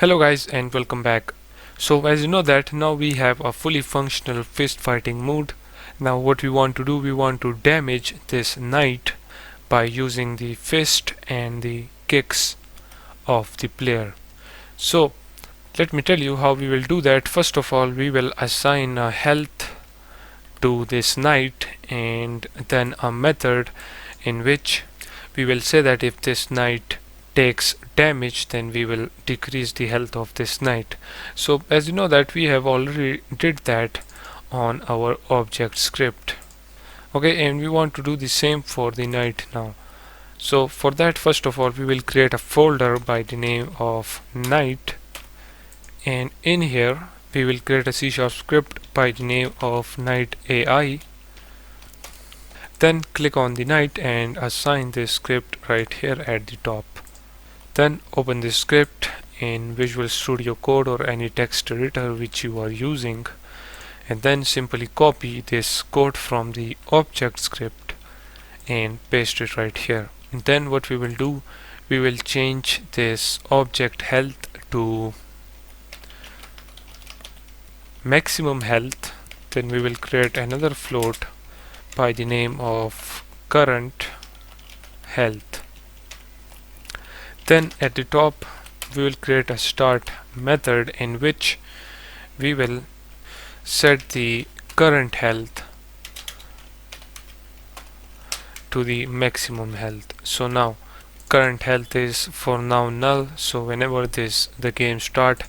Hello guys and welcome back. So as you know that now we have a fully functional fist fighting mode. Now what we want to do, we want to damage this knight by using the fist and the kicks of the player. So let me tell you how we will do that. First of all, we will assign a health to this knight and then a method in which we will say that if this knight takes damage, then we will decrease the health of this knight. So as you know that we have already did that on our object script. Okay, and we want to do the same for the knight now. So for that, first of all, we will create a folder by the name of knight, and in here we will create a C# script by the name of knight AI. Then click on the knight and assign this script right here at the top. Then open this script in Visual Studio Code or any text editor which you are using, and then simply copy this code from the object script and paste it right here. And then what we will do, we will change this object health to maximum health. Then we will create another float by the name of current health. Then at the top we will create a start method in which we will set the current health to the maximum health. So now current health is for now null, so whenever the game start,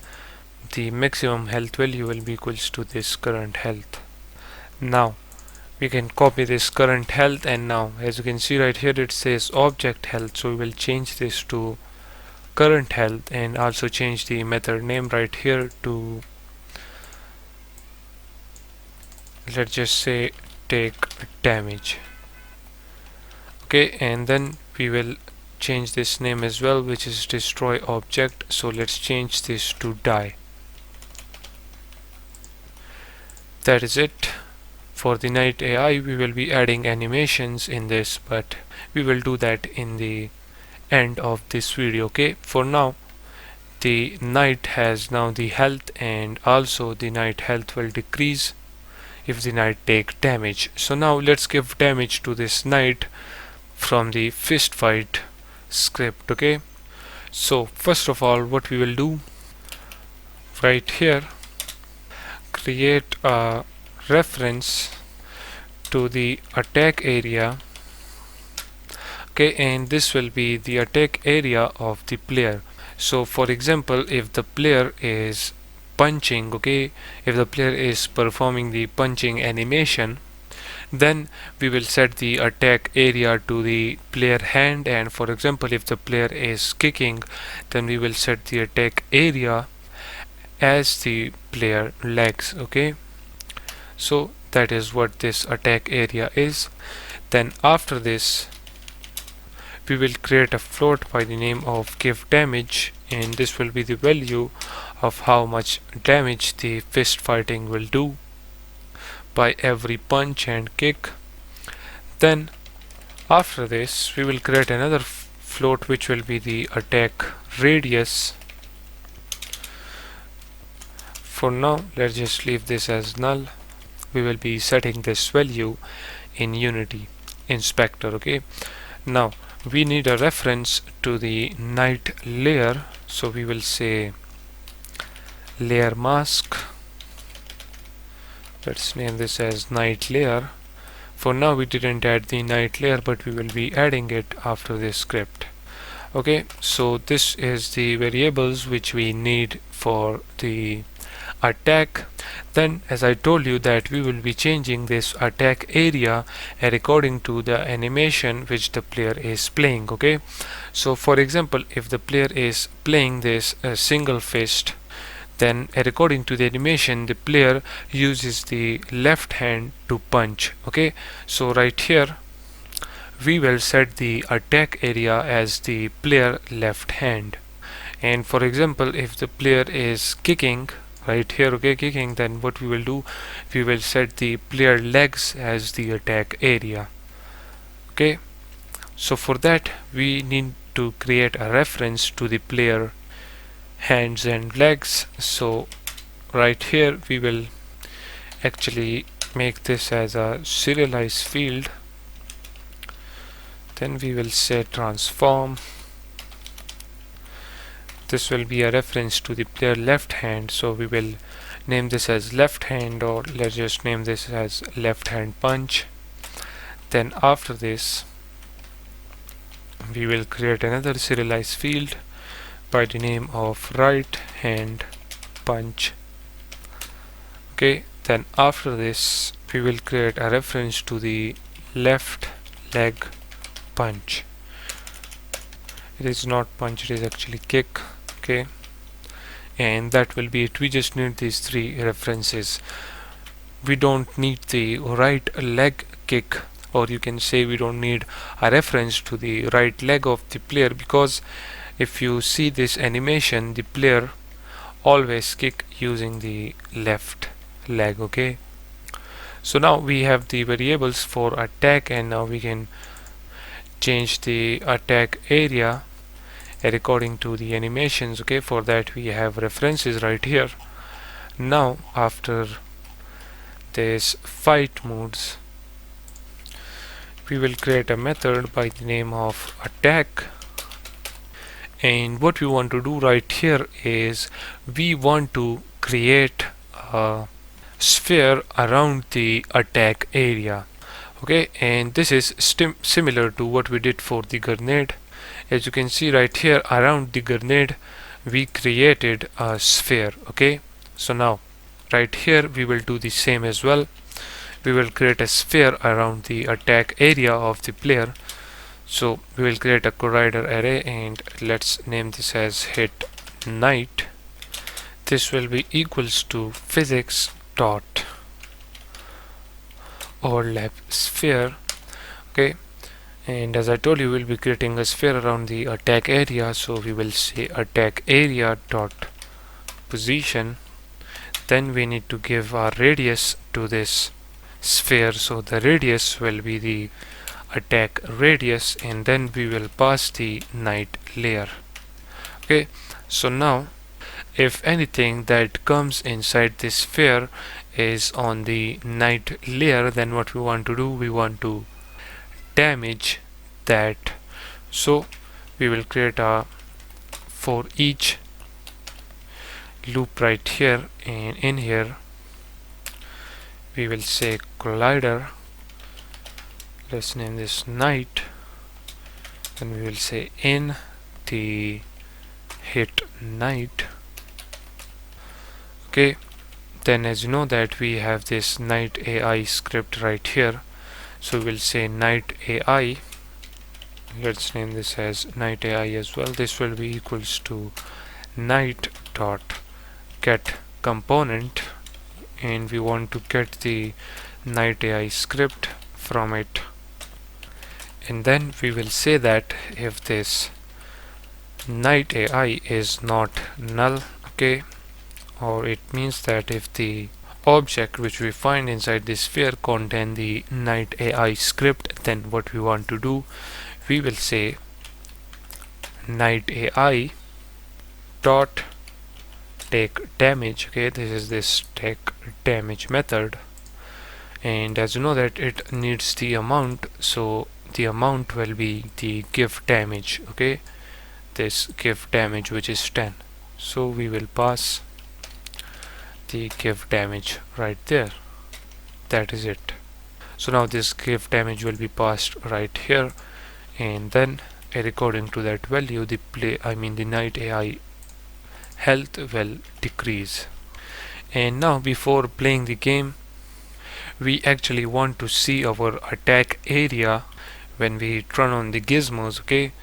the maximum health value will be equals to this current health. Now we can copy this current health, and now as you can see right here it says object health, so we will change this to current health and also change the method name right here to, let's just say, take damage. Okay, and then we will change this name as well, which is destroy object, so let's change this to die. That is it. For the knight AI we will be adding animations in this, but we will do that in the end of this video. Okay, for now the knight has now the health, and also the knight health will decrease if the knight take damage. So now let's give damage to this knight from the fist fight script. Okay, so first of all what we will do, right here create a reference to the attack area. Okay, and this will be the attack area of the player. So for example, if the player is punching, okay, if the player is performing the punching animation, then we will set the attack area to the player hand, and for example if the player is kicking, then we will set the attack area as the player legs. Okay, so that is what this attack area is. Then after this we will create a float by the name of give damage, and this will be the value of how much damage the fist fighting will do by every punch and kick. Then after this we will create another float which will be the attack radius. For now let's just leave this as null. We will be setting this value in Unity inspector. Okay, now we need a reference to the knight layer, so we will say layer mask. Let's name this as knight layer. For now we didn't add the knight layer, but we will be adding it after this script. Okay, so this is the variables which we need for the attack. Then as I told you that we will be changing this attack area according to the animation which the player is playing. Okay, so for example if the player is playing this single fist, then according to the animation the player uses the left hand to punch. Okay, so right here we will set the attack area as the player left hand, and for example if the player is kicking right here, okay, kicking, then what we will do, we will set the player legs as the attack area. Okay, so for that we need to create a reference to the player hands and legs. So right here we will actually make this as a serialized field. Then we will say transform. This will be a reference to the player left hand, so we will name this as left hand, or let's just name this as left hand punch. Then after this we will create another serialized field by the name of right hand punch. Okay, then after this we will create a reference to the left leg punch. It is not punch, it is actually kick. Okay, and that will be it. We just need these three references. We don't need the right leg kick, or you can say we don't need a reference to the right leg of the player, because if you see this animation, the player always kick using the left leg. Okay, so now we have the variables for attack, and now we can change the attack area according to the animations. Okay, for that we have references right here. Now after this fight modes, we will create a method by the name of attack, and what we want to do right here is we want to create a sphere around the attack area. Okay, and this is similar to what we did for the grenade. As you can see right here, around the grenade we created a sphere. Okay, so now right here we will do the same as well. We will create a sphere around the attack area of the player. So we will create a collider array, and let's name this as hit knight. This will be equals to physics dot overlap sphere. Okay, and as I told you, we'll be creating a sphere around the attack area, so we will say attack area dot position. Then we need to give our radius to this sphere, so the radius will be the attack radius, and then we will pass the knight layer. Okay, so now if anything that comes inside this sphere is on the knight layer, then what we want to do, we want to damage that. So we will create a for each loop right here, and in here we will say collider. Let's name this knight. Then we will say in the hit knight. Okay, then as you know that we have this knight AI script right here, so we'll say knight AI. Let's name this as knight AI as well. This will be equals to knight dot get component, and we want to get the knight AI script from it. And then we will say that if this knight AI is not null, okay, or it means that if the object which we find inside this sphere contain the knight AI script, then what we want to do, we will say knight AI dot take damage. Okay, this is this take damage method, and as you know that it needs the amount, so the amount will be the give damage. Okay, this give damage which is 10, so we will pass the give damage right there. That is it. So now this give damage will be passed right here, and then according to that value the the knight AI health will decrease. And now before playing the game, we actually want to see our attack area when we turn on the gizmos. Okay,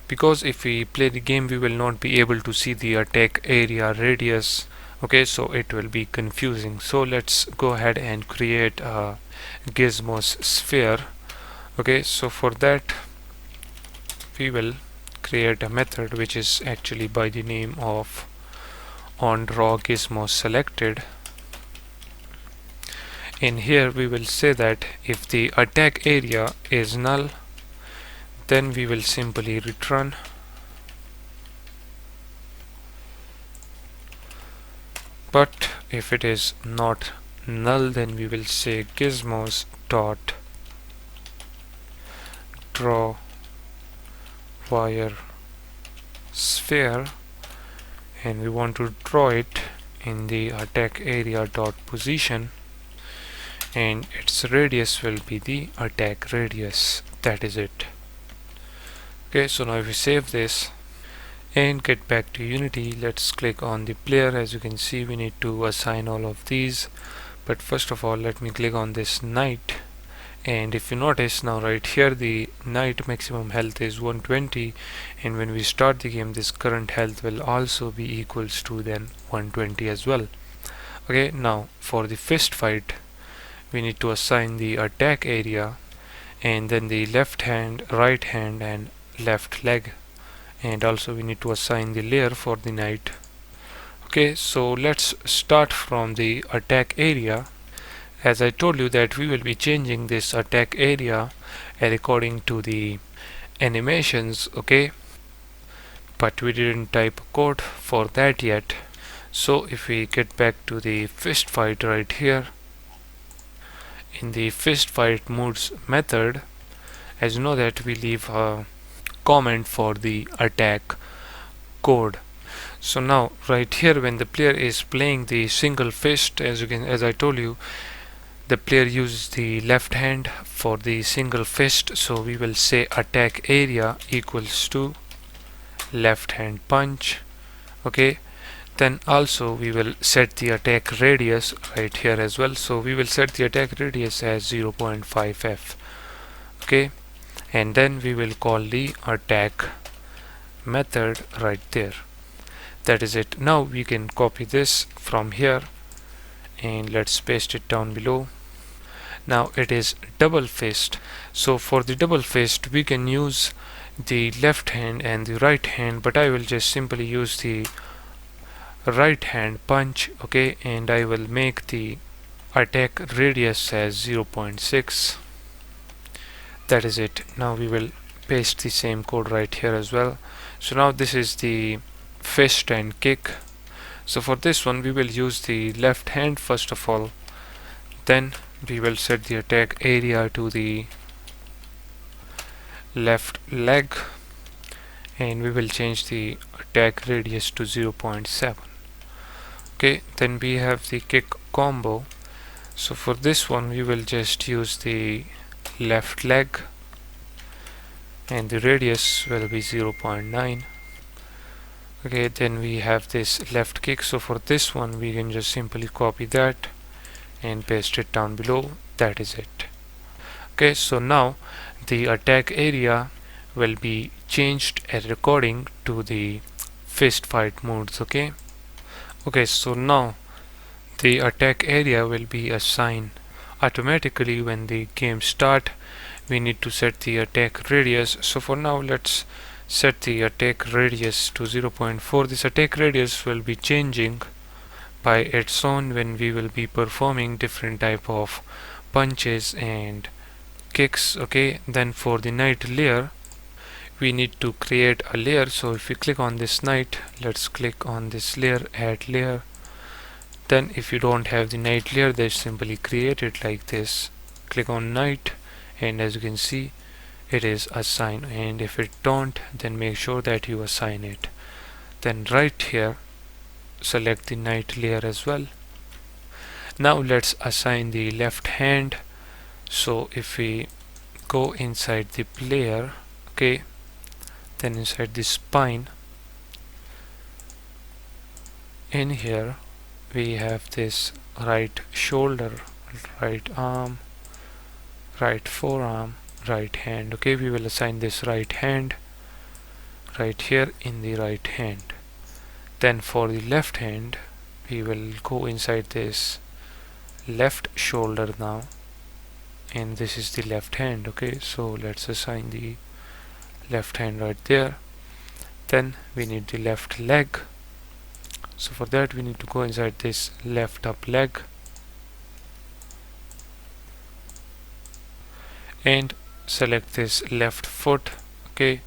because if we play the game we will not be able to see the attack area radius. Okay, so it will be confusing. So let's go ahead and create a gizmos sphere. Okay, so for that we will create a method which is actually by the name of on draw gizmo selected. In here we will say that if the attack area is null, then we will simply return but if it is not null, then we will say gizmos dot draw wire sphere, and we want to draw it in the attack area dot position, and its radius will be the attack radius. That is it. Okay, so now if we save this and get back to Unity, let's click on the player. As you can see, we need to assign all of these, but first of all let me click on this night, and if you notice now right here the night maximum health is 120, and when we start the game this current health will also be equals to then 120 as well. Okay, now for the fist fight we need to assign the attack area, and then the left hand, right hand and left leg, and also we need to assign the layer for the night. Okay, so let's start from the attack area. As I told you that we will be changing this attack area according to the animations, okay, but we didn't type code for that yet. So if we get back to the fist fight right here, in the fist fight modes method, as you know that we leave a comment for the attack code. So now right here when the player is playing the single fist, as I told you, the player uses the left hand for the single fist, so we will say attack area equals to left hand punch. Okay, then also we will set the attack radius right here as well, so we will set the attack radius as 0.5 f. Okay, and then we will call the attack method right there. That is it. Now we can copy this from here and let's paste it down below. Now it is double fist, so for the double fist we can use the left hand and the right hand, but I will just simply use the right hand punch. Okay, and I will make the attack radius as 0.6. that is it. Now we will paste the same code right here as well. So now this is the fist and kick. So for this one we will use the left hand first of all, then we will set the attack area to the left leg, and we will change the attack radius to 0.7. Okay, then we have the kick combo. So for this one we will just use the left leg and the radius will be 0.9. Okay, then we have this left kick, so for this one we can just simply copy that and paste it down below. That is it. Okay, so now the attack area will be changed according to the fist fight modes. Okay, so now the attack area will be assigned automatically when the game start. We need to set the attack radius, so for now let's set the attack radius to 0.4. This attack radius will be changing by its own when we will be performing different type of punches and kicks. Okay, then for the knight layer we need to create a layer. So if we click on this knight, let's click on this layer, add layer. Then if you don't have the knight layer, then simply create it like this. Click on knight, and as you can see it is assigned, and if it don't, then make sure that you assign it. Then right here select the knight layer as well. Now let's assign the left hand. So if we go inside the player, okay, then inside the spine, in here we have this right shoulder, right arm, right forearm, right hand. Okay, we will assign this right hand right here in the right hand. Then for the left hand we will go inside this left shoulder now, and this is the left hand. Okay, so let's assign the left hand right there. Then we need the left leg, so for that we need to go inside this left up leg and select this left foot. Okay,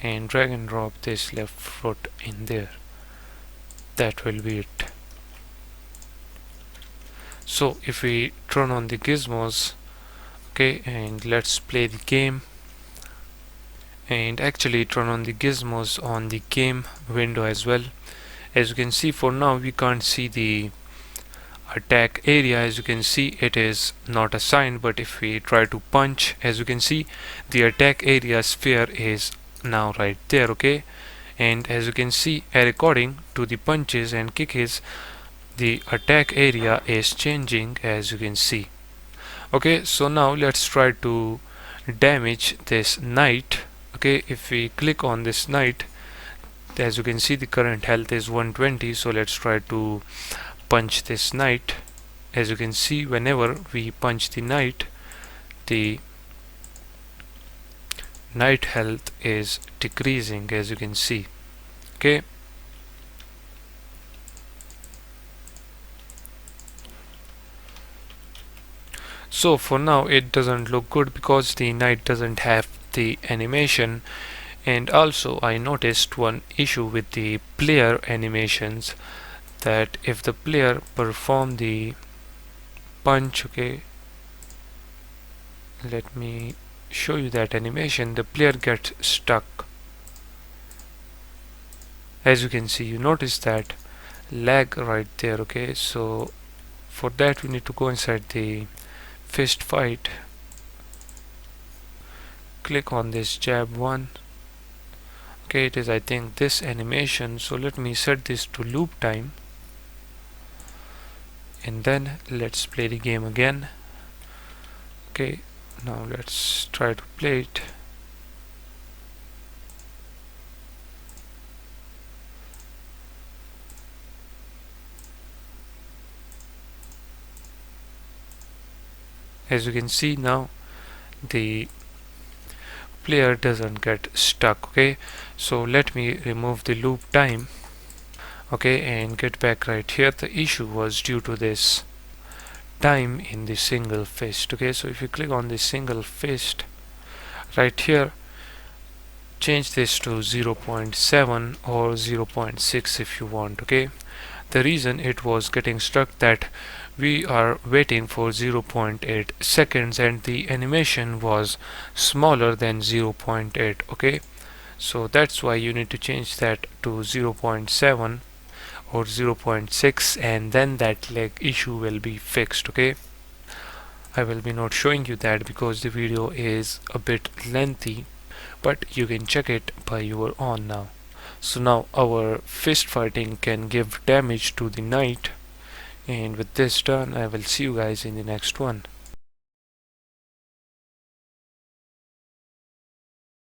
and drag and drop this left foot in there. That will be it. So if we turn on the gizmos, okay, and let's play the game, and actually turn on the gizmos on the game window as well. As you can see, for now we can't see the attack area. As you can see, it is not assigned, but if we try to punch, as you can see, the attack area sphere is now right there, okay. And as you can see, according to the punches and kicks, the attack area is changing, as you can see. Okay, so now let's try to damage this knight. Okay, if we click on this knight, as you can see, the current health is 120. So let's try to punch this knight. As you can see, whenever we punch the knight health is decreasing, as you can see. Okay, so for now it doesn't look good because the knight doesn't have the animation. And also I noticed one issue with the player animations, that if the player perform the punch, okay, let me show you that animation, the player gets stuck. As you can see, you notice that lag right there, okay. So for that we need to go inside the fist fight, click on this jab 1. Okay, it is, I think, this animation. So let me set this to loop time, and then let's play the game again. Okay, now let's try to play it. As you can see, now the player doesn't get stuck. Okay, so let me remove the loop time, okay, and get back right here. The issue was due to this time in the single fist. Okay, so if you click on the single fist right here, change this to 0.7 or 0.6 if you want. Okay, the reason it was getting stuck, that we are waiting for 0.8 seconds and the animation was smaller than 0.8. okay, so that's why you need to change that to 0.7 or 0.6, and then that lag issue will be fixed. Okay, I will be not showing you that because the video is a bit lengthy, but you can check it by your own now. So now our fist fighting can give damage to the knight, and with this done, I will see you guys in the next one.